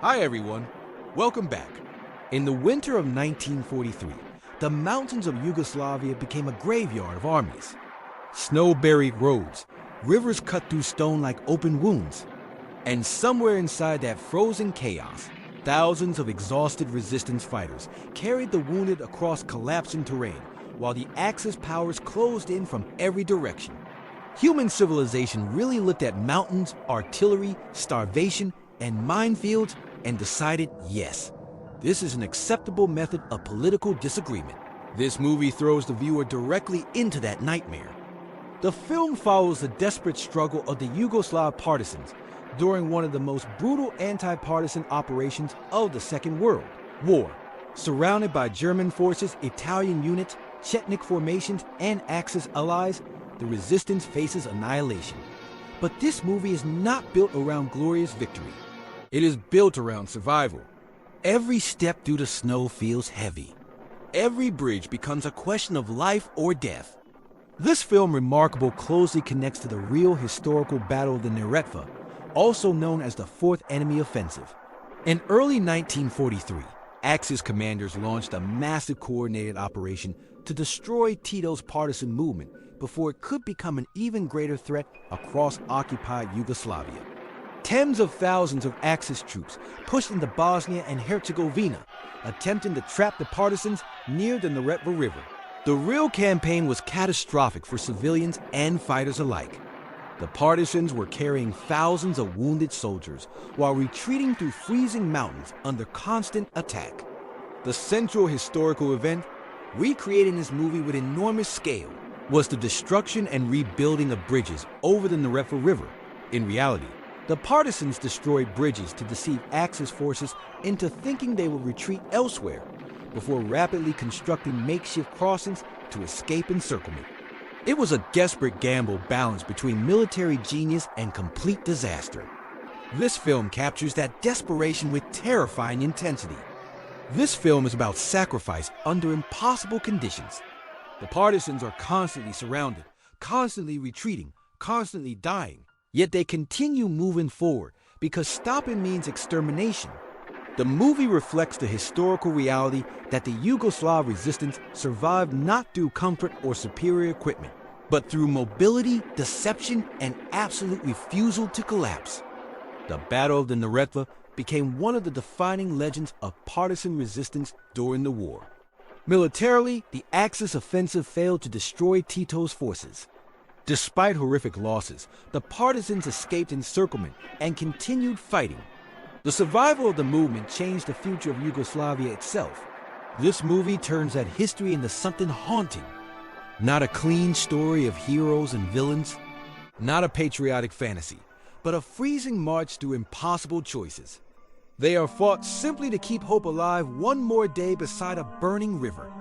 Hi everyone, welcome back. In the winter of 1943, the mountains of Yugoslavia became a graveyard of armies. Snow-buried roads, rivers cut through stone like open wounds. And somewhere inside that frozen chaos, thousands of exhausted resistance fighters carried the wounded across collapsing terrain while the Axis powers closed in from every direction. Human civilization really looked at mountains, artillery, starvation, and minefields and decided, yes, this is an acceptable method of political disagreement. This movie throws the viewer directly into that nightmare. The film follows the desperate struggle of the Yugoslav Partisans during one of the most brutal anti-partisan operations of the Second World War. Surrounded by German forces, Italian units, Chetnik formations, and Axis allies, the resistance faces annihilation. But this movie is not built around glorious victory. It is built around survival. Every step through the snow feels heavy. Every bridge becomes a question of life or death. This film remarkable closely connects to the real historical Battle of the Neretva, also known as the Fourth Enemy Offensive. In early 1943, Axis commanders launched a massive coordinated operation to destroy Tito's partisan movement before it could become an even greater threat across occupied Yugoslavia. Tens of thousands of Axis troops pushed into Bosnia and Herzegovina, attempting to trap the partisans near the Neretva River. The real campaign was catastrophic for civilians and fighters alike. The partisans were carrying thousands of wounded soldiers while retreating through freezing mountains under constant attack. The central historical event, recreated in this movie with enormous scale, was the destruction and rebuilding of bridges over the Neretva River. In reality, the partisans destroyed bridges to deceive Axis forces into thinking they would retreat elsewhere, before rapidly constructing makeshift crossings to escape encirclement. It was a desperate gamble balanced between military genius and complete disaster. This film captures that desperation with terrifying intensity. This film is about sacrifice under impossible conditions. The partisans are constantly surrounded, constantly retreating, constantly dying. Yet they continue moving forward because stopping means extermination. The movie reflects the historical reality that the Yugoslav resistance survived not through comfort or superior equipment, but through mobility, deception, and absolute refusal to collapse. The Battle of the Neretva became one of the defining legends of partisan resistance during the war. Militarily, the Axis offensive failed to destroy Tito's forces. Despite horrific losses, the partisans escaped encirclement and continued fighting. The survival of the movement changed the future of Yugoslavia itself. This movie turns that history into something haunting. Not a clean story of heroes and villains, not a patriotic fantasy, but a freezing march through impossible choices. They are fought simply to keep hope alive one more day beside a burning river.